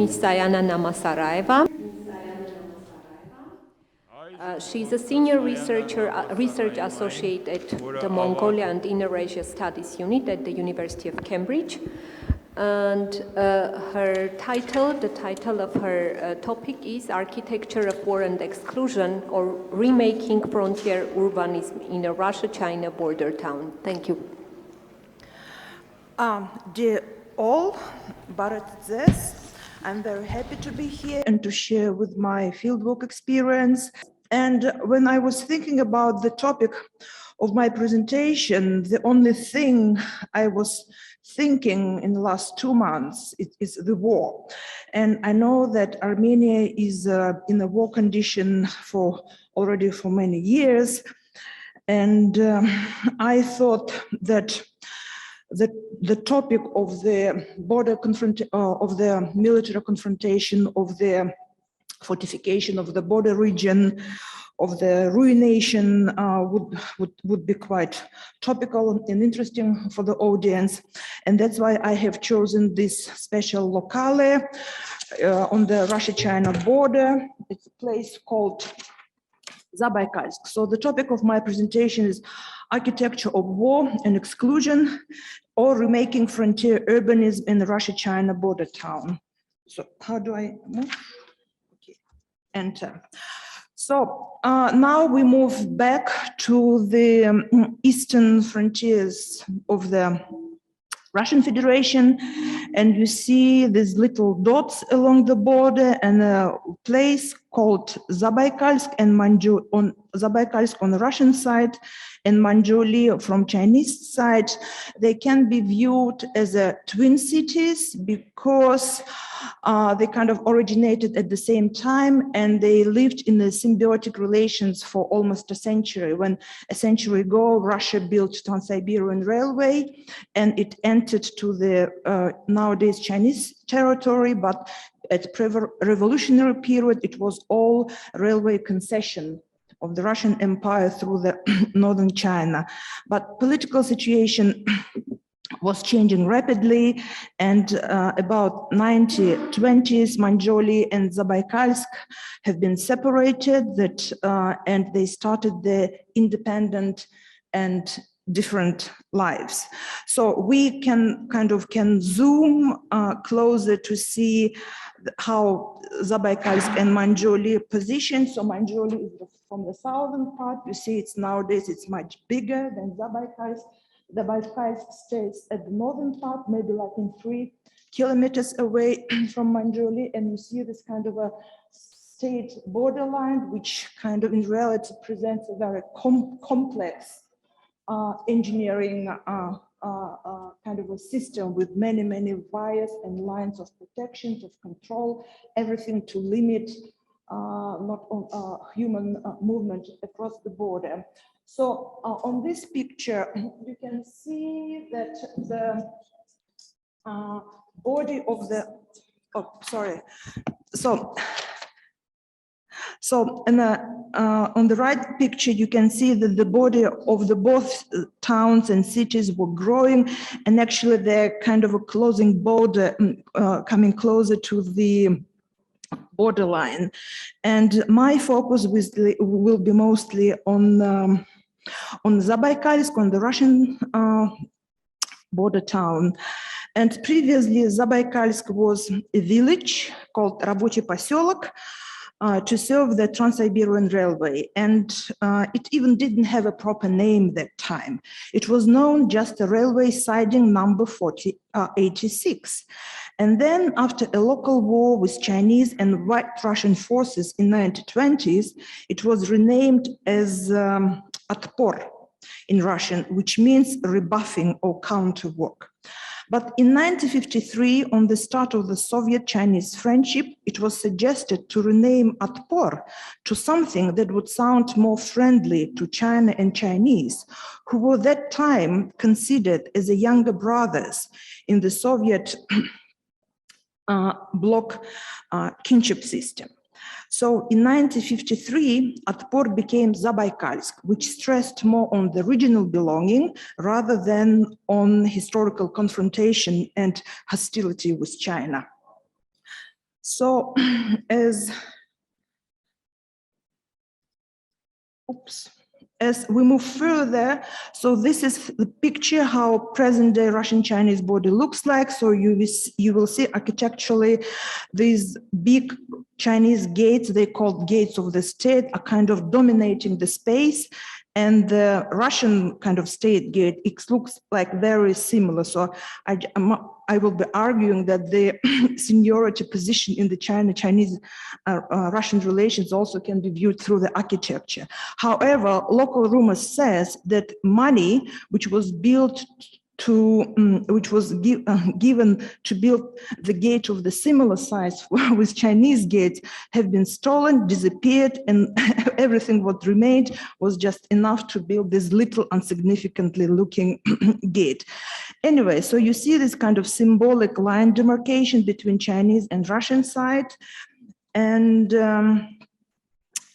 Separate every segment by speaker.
Speaker 1: Ms. Sayana Namsaraeva. She's a senior research associate at the Mongolia and Inner-Asia Studies Unit at the University of Cambridge. And the title of her topic is Architecture of War and Exclusion, or Remaking Frontier Urbanism in a Russia-China Border Town. Thank you.
Speaker 2: Dear all, Barat Zes, I'm very happy to be here and to share with my fieldwork experience. And when I was thinking about the topic of my presentation, the only thing I was thinking in the last 2 months is the war. And I know that Armenia is in a war condition already for many years. And I thought that the topic of the of the military confrontation, of the fortification of the border region, of the ruination would be quite topical and interesting for the audience. And that's why I have chosen this special locale on the Russia-China border. It's a place called Zabaikalsk. So the topic of my presentation is Architecture of War and Exclusion, or Remaking Frontier Urbanism in the Russia-China Border Town. So how do I move? Okay, enter. So now we move back to the eastern frontiers of the Russian Federation, and you see these little dots along the border and a place called Zabaikalsk and Zabaikalsk on the Russian side and Manjuli from Chinese side. They can be viewed as twin cities because they kind of originated at the same time, and they lived in the symbiotic relations for almost a century. When a century ago, Russia built Trans-Siberian Railway, and it entered to the nowadays Chinese territory, but at pre-revolutionary period, it was all railway concession of the Russian Empire through the northern China. But political situation was changing rapidly, and about 1920s, Manjuli and Zabaikalsk have been separated, and they started their independent and different lives. So we can zoom closer to see how Zabaikalsk and Manjuli position. So Manjuli is from the southern part. You see nowadays it's much bigger than Zabaikalsk. Zabaikalsk stays at the northern part, maybe like in 3 kilometers away from Manjuli, and you see this kind of a state borderline, which kind of in reality presents a very complex engineering kind of a system with many wires and lines of protections, of control, everything to limit not on human movement across the border. So on this picture, you can see that the body of the, So on the right picture, you can see that the body of the both towns and cities were growing, and actually they're kind of a closing border, coming closer to the borderline. And my focus will be mostly on Zabaikalsk, on the Russian border town. And previously, Zabaikalsk was a village called Рабочий поселок, to serve the Trans-Siberian Railway, and it even didn't have a proper name that time. It was known just the railway siding number 4086. And then after a local war with Chinese and White Russian forces in the 1920s, it was renamed as Atpor in Russian, which means rebuffing or counter work. But in 1953, on the start of the Soviet-Chinese friendship, it was suggested to rename Atpor to something that would sound more friendly to China and Chinese, who were at that time considered as the younger brothers in the Soviet bloc kinship system. So in 1953, Atpor became Zabaikalsk, which stressed more on the regional belonging rather than on historical confrontation and hostility with China. So as we move further, so this is the picture how present-day Russian-Chinese border looks like. So you will see architecturally these big Chinese gates, they called gates of the state, are kind of dominating the space. And the Russian kind of state gate, it looks like very similar. So I will be arguing that the seniority position in the Chinese-Russian relations also can be viewed through the architecture. However, local rumor says that money, which was built given to build the gate of the similar size with Chinese gates, have been stolen, disappeared, and everything what remained was just enough to build this little insignificantly looking gate. Anyway, so you see this kind of symbolic line demarcation between Chinese and Russian side, and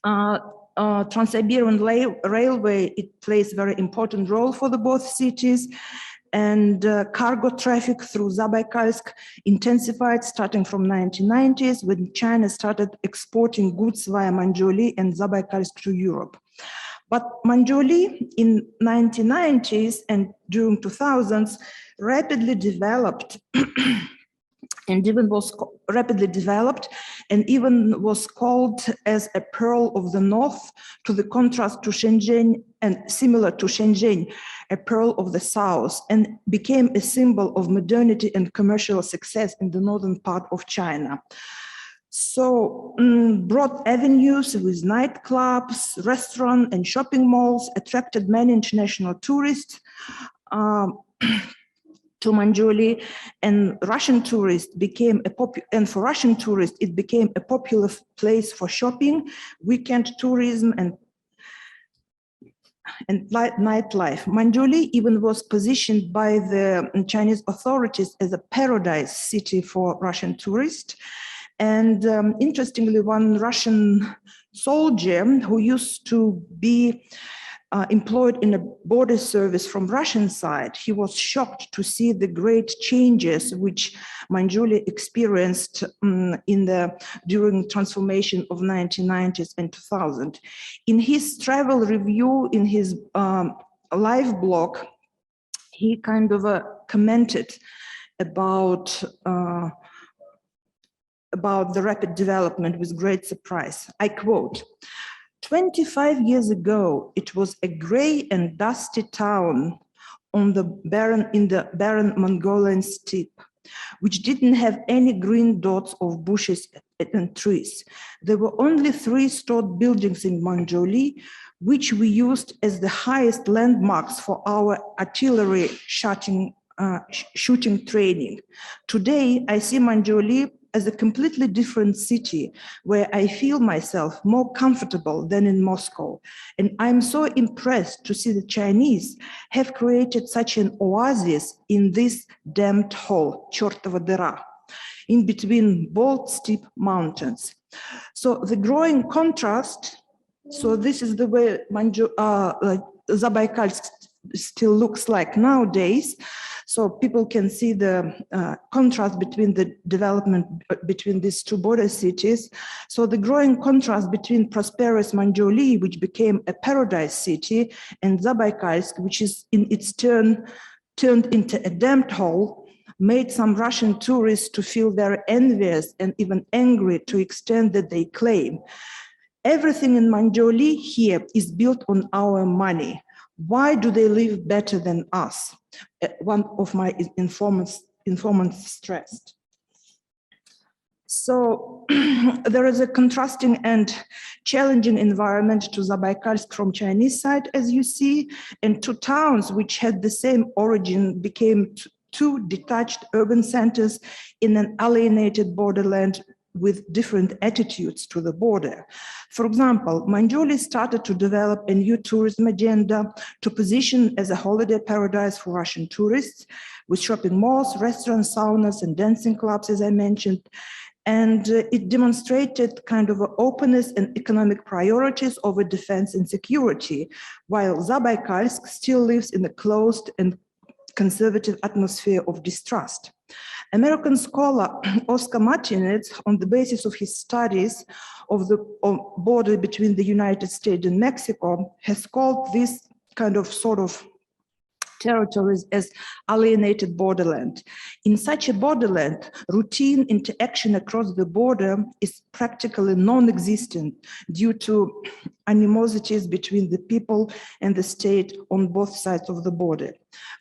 Speaker 2: Trans-Siberian Railway, it plays a very important role for the both cities. And cargo traffic through Zabaikalsk intensified starting from 1990s when China started exporting goods via Manjuli and Zabaikalsk to Europe. But Manjuli in 1990s and during 2000s rapidly developed and even was rapidly developed and even was called as a pearl of the north, to the contrast to Shenzhen and similar to Shenzhen, a pearl of the south, and became a symbol of modernity and commercial success in the northern part of China. So broad avenues with nightclubs, restaurants, and shopping malls attracted many international tourists to Manjuli, and Russian tourists became for Russian tourists, it became a popular place for shopping, weekend tourism, and nightlife. Manjuli even was positioned by the Chinese authorities as a paradise city for Russian tourists. And interestingly, one Russian soldier who used to be employed in a border service from Russian side, he was shocked to see the great changes which Manjuli experienced during transformation of 1990s and 2000. In his travel review, in his live blog, he kind of commented about the rapid development with great surprise. I quote, 25 years ago, it was a gray and dusty town in the barren Mongolian steppe, which didn't have any green dots of bushes and trees. There were only 3 stored buildings in Manjuli, which we used as the highest landmarks for our artillery shooting training. Today, I see Manjuli as a completely different city where I feel myself more comfortable than in Moscow. And I'm so impressed to see the Chinese have created such an oasis in this damned hole, Chortova dera, in between bold steep mountains. So the growing contrast, so this is the way Zabaikalsk still looks like nowadays. So people can see the contrast between the development between these 2 border cities. So the growing contrast between prosperous Manjuli, which became a paradise city, and Zabaikalsk, which is in its turn turned into a damned hole, made some Russian tourists to feel very envious and even angry to the extent that they claim, everything in Manjuli here is built on our money. Why do they live better than us? One of my informants stressed. So there is a contrasting and challenging environment to Zabaikalsk from Chinese side, as you see, and 2 towns which had the same origin became 2 detached urban centers in an alienated borderland with different attitudes to the border. For example, Manjuli started to develop a new tourism agenda to position as a holiday paradise for Russian tourists, with shopping malls, restaurants, saunas, and dancing clubs, as I mentioned. And it demonstrated kind of openness and economic priorities over defense and security, while Zabaikalsk still lives in a closed and conservative atmosphere of distrust. American scholar Oscar Martinez, on the basis of his studies of the border between the United States and Mexico, has called this kind of sort of territories as alienated borderland. In such a borderland, routine interaction across the border is practically non-existent due to animosities between the people and the state on both sides of the border.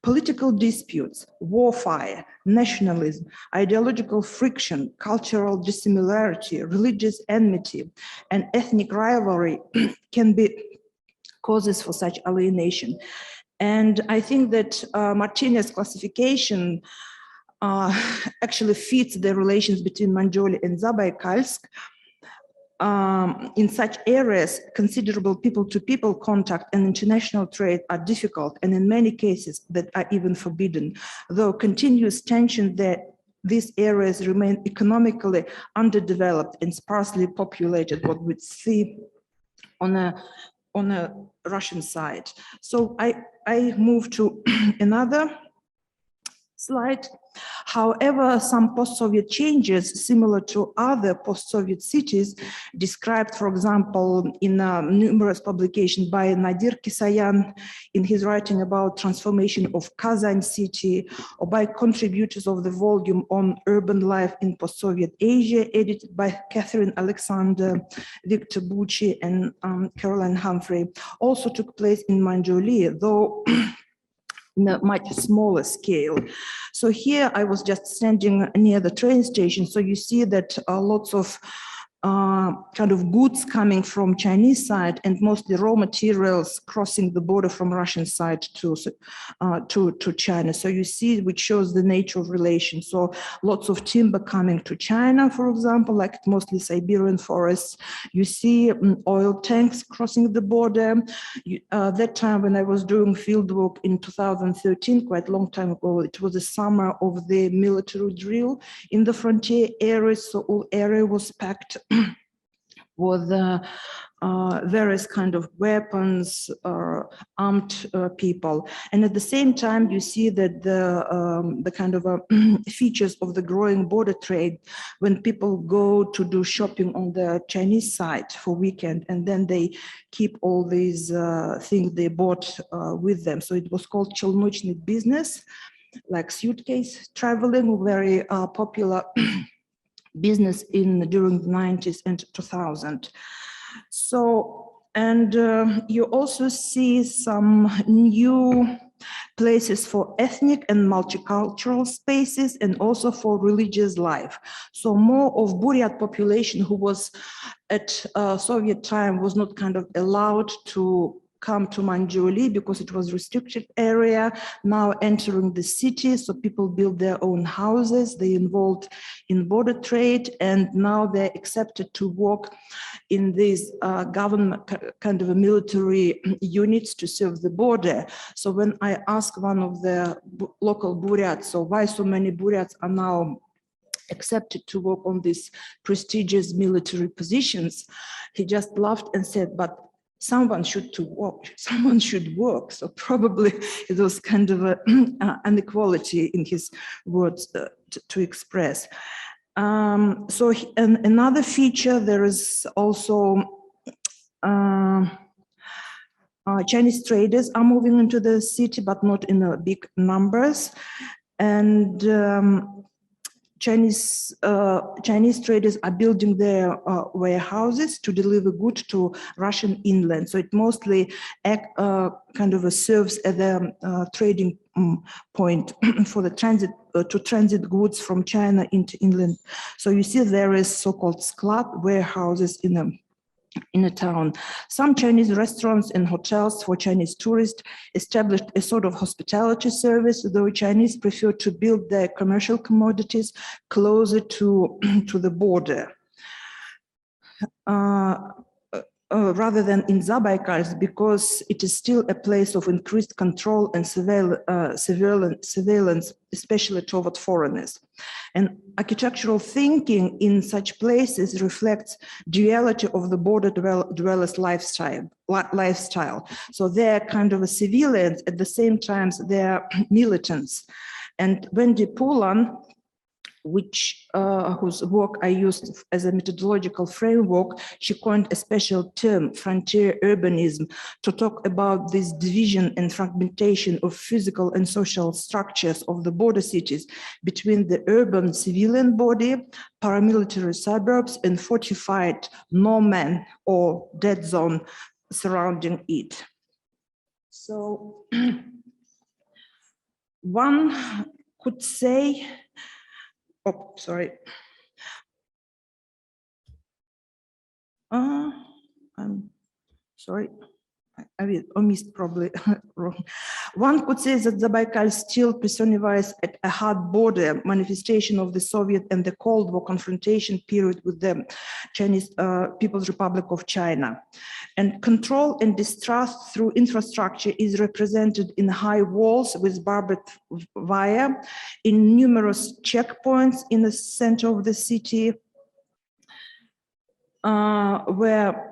Speaker 2: Political disputes, warfare, nationalism, ideological friction, cultural dissimilarity, religious enmity, and ethnic rivalry can be causes for such alienation. And I think that Martinez's classification actually fits the relations between Mongolia and Zabaikalsk. In such areas, considerable people-to-people contact and international trade are difficult, and in many cases that are even forbidden, though continuous tension that these areas remain economically underdeveloped and sparsely populated, what we see on a Russian side. So I move to another slide. However, some post-Soviet changes similar to other post-Soviet cities described, for example, in numerous publications by Nadir Kisayan in his writing about transformation of Kazan city, or by contributors of the volume on urban life in post-Soviet Asia, edited by Catherine Alexander, Victor Bucci, and Caroline Humphrey, also took place in Mongolia, though in a much smaller scale. So here I was just standing near the train station. So you see that lots of kind of goods coming from Chinese side and mostly raw materials crossing the border from Russian side to China. So you see, which shows the nature of relations. So lots of timber coming to China, for example, like mostly Siberian forests. You see oil tanks crossing the border. That time when I was doing field work in 2013, quite a long time ago, it was the summer of the military drill in the frontier areas. So all area was packed with various kind of weapons, armed people. And at the same time, you see that the kind of features of the growing border trade when people go to do shopping on the Chinese side for weekend, and then they keep all these things they bought with them. So it was called chelnochny business, like suitcase traveling, very popular business during the 90s and 2000. So, and you also see some new places for ethnic and multicultural spaces, and also for religious life. So more of Buryat population who was at Soviet time was not kind of allowed to come to Manjuli because it was restricted area, now entering the city. So people build their own houses, they involved in border trade, and now they're accepted to work in these government kind of a military units to serve the border. So when I asked one of the local Buryats, so why so many Buryats are now accepted to work on these prestigious military positions, he just laughed and said, but someone should work. So probably it was kind of an inequality in his words to express. So another feature, there is also Chinese traders are moving into the city, but not in big numbers. And Chinese traders are building their warehouses to deliver goods to Russian inland. So it mostly kind of serves as a trading point for the transit goods from China into inland. So you see there is so-called sklad warehouses in a town. Some Chinese restaurants and hotels for Chinese tourists established a sort of hospitality service, though Chinese prefer to build their commercial commodities closer to the border. Rather than in Zabaikalsk, because it is still a place of increased control and surveillance, especially toward foreigners. And architectural thinking in such places reflects duality of the border dwellers' lifestyle. So they're kind of a civilians, at the same time they're militants. And Wendy Poulan whose work I used as a methodological framework. She coined a special term, frontier urbanism, to talk about this division and fragmentation of physical and social structures of the border cities between the urban civilian body, paramilitary suburbs, and fortified no-man or dead zone surrounding it. So one could say, oh, sorry. I'm sorry. I missed probably wrong. One could say that Zabaikal still personifies a hard border manifestation of the Soviet and the Cold War confrontation period with the Chinese People's Republic of China. And control and distrust through infrastructure is represented in high walls with barbed wire, in numerous checkpoints in the center of the city, where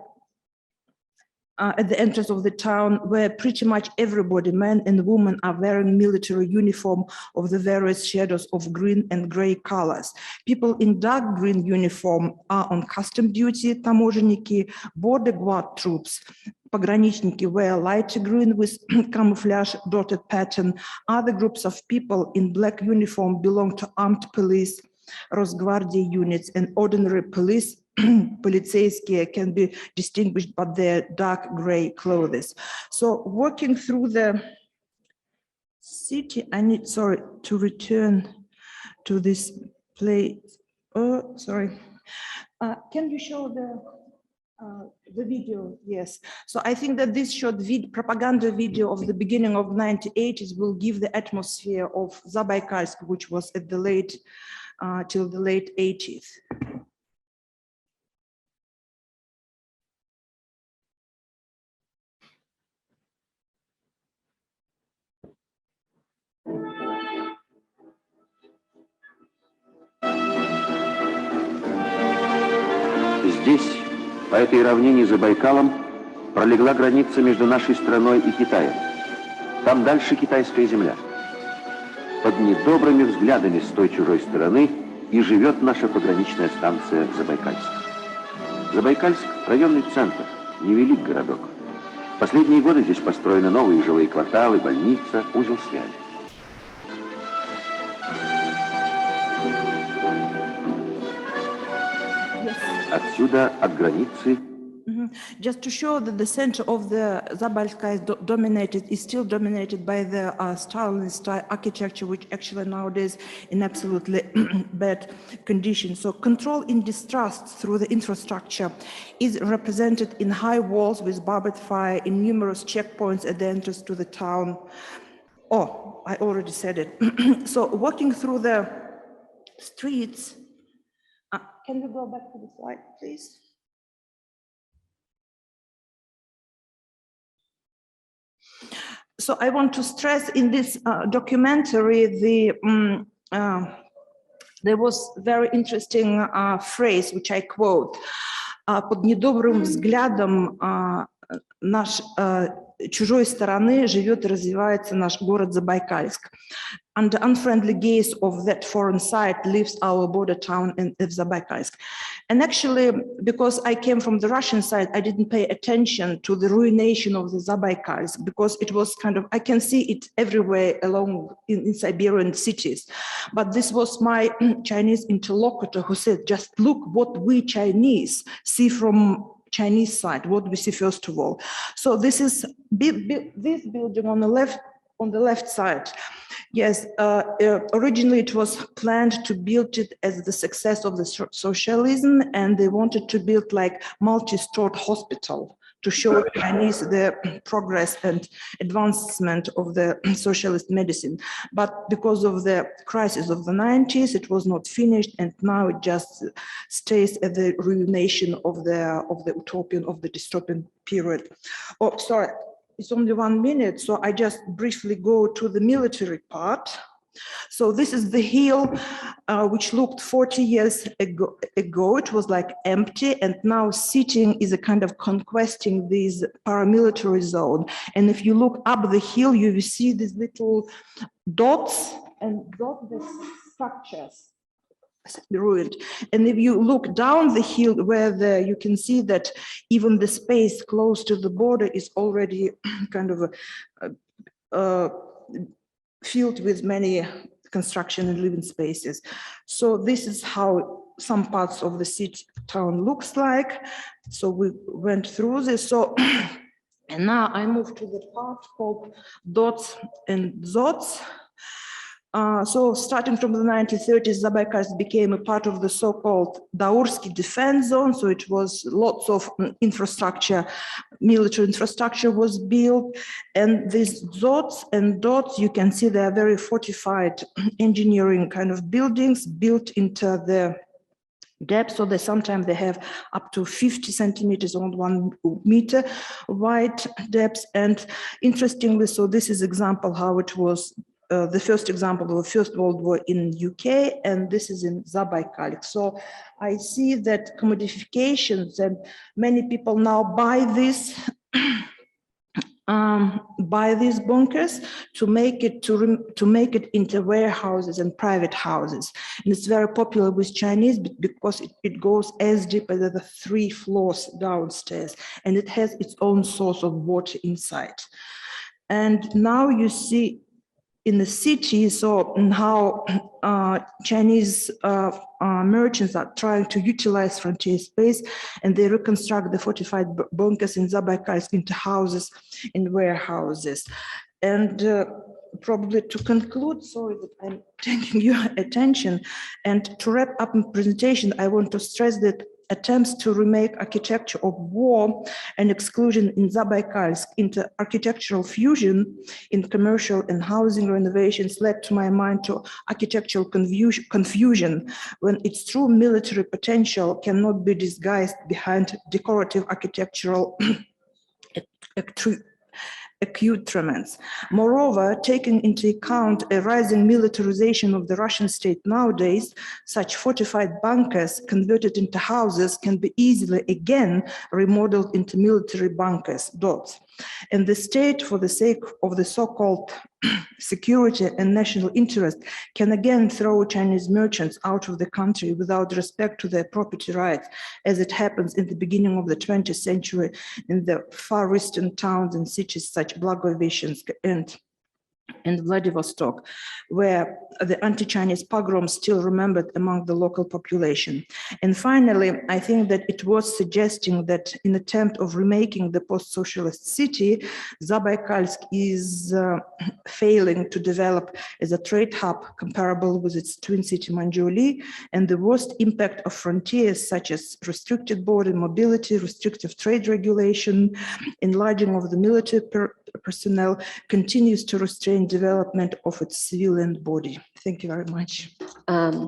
Speaker 2: at the entrance of the town, where pretty much everybody, men and women, are wearing military uniform of the various shades of green and gray colors. People in dark green uniform are on custom duty, таможенники, border guard troops. Пограничники wear light green with camouflage dotted pattern. Other groups of people in black uniform belong to armed police, Rosgvardia units, and ordinary police. Полицейские can be distinguished by their dark gray clothes. So walking through the city, I need, sorry, to return to this place. Oh, sorry. Can you show the video? Yes. So I think that this short propaganda video of the beginning of 1980s will give the atmosphere of Zabaikalsk, which was at the late, till the late 80s.
Speaker 3: Здесь, по этой равнине за Байкалом, пролегла граница между нашей страной и Китаем. Там дальше китайская земля. Под недобрыми взглядами с той чужой стороны и живет наша пограничная станция Забайкальск. Забайкальск – районный центр, невелик городок. В последние годы здесь построены новые жилые кварталы, больница, узел связи. Отсюда, от границы.
Speaker 2: Just to show that the center of the Zabaikal is still dominated by the Stalinist architecture, which actually nowadays in absolutely bad condition. So control in distrust through the infrastructure is represented in high walls with barbed wire, in numerous checkpoints at the entrance to the town. Oh, I already said it. So walking through the streets, can we go back to the slide, please? So I want to stress in this documentary, there was very interesting phrase, which I quote, под недобрым взглядом чужой стороны живет и развивается наш город Забайкальск. Under unfriendly gaze of that foreign side lives our border town in Zabaikalsk. And actually, because I came from the Russian side, I didn't pay attention to the ruination of the Zabaikalsk, because it was kind of, I can see it everywhere along in Siberian cities. But this was my Chinese interlocutor who said, just look what we Chinese see from Chinese side, what we see first of all. So this is this building on the left side. Yes, originally it was planned to build it as the success of the socialism, and they wanted to build like multi-stored hospital to show Chinese the progress and advancement of the socialist medicine. But because of the crisis of the 90s, it was not finished, and now it just stays at the ruination of the utopian, of the dystopian period. Oh, sorry. It's only 1 minute, so I just briefly go to the military part. So this is the hill which looked 40 years ago. It was like empty, and now sitting is a kind of conquesting this paramilitary zone. And if you look up the hill, you will see these little dots, and those the structures. ruined. And if you look down the hill where you can see that even the space close to the border is already kind of filled with many construction and living spaces. So this is how some parts of the city town looks like. So we went through this. So and now I move to the part called dots and zots. So starting from the 1930s, Zabaykalsk became a part of the so-called Daursky defense zone. So it was lots of infrastructure, military infrastructure was built. And these zots and dots, you can see they are very fortified engineering kind of buildings built into the depth. So sometimes they have up to 50 centimeters on 1 meter wide depth. And interestingly, so this is example how it was the first example of the First World War in UK, and this is in Zabaykalsk. So I see that commodifications, and many people now buy this these bunkers to make it into warehouses and private houses. And it's very popular with Chinese because it goes as deep as the 3 floors downstairs, and it has its own source of water inside. And now you see in the city, so how Chinese merchants are trying to utilize frontier space, and they reconstruct the fortified bunkers in Zabaykalsk into houses and warehouses. And probably to conclude, sorry that I'm taking your attention, and to wrap up my presentation, I want to stress that attempts to remake architecture of war and exclusion in Zabaykalsk into architectural fusion in commercial and housing renovations led to my mind to architectural confusion when its true military potential cannot be disguised behind decorative architectural accoutrements. Moreover, taking into account a rising militarization of the Russian state nowadays, such fortified bunkers converted into houses can be easily again remodeled into military bunkers, dots. And the state, for the sake of the so-called security and national interest, can again throw Chinese merchants out of the country without respect to their property rights, as it happens in the beginning of the 20th century in the far eastern towns and cities such Blagoveshchensk and Vladivostok, where the anti-Chinese pogroms still remembered among the local population. And finally, I think that it was suggesting that in attempt of remaking the post-socialist city, Zabaykalsk is failing to develop as a trade hub comparable with its twin city Manjuli, and the worst impact of frontiers such as restricted border mobility, restrictive trade regulation, enlarging of the military personnel continues to restrain development of its civilian body. Thank you very much.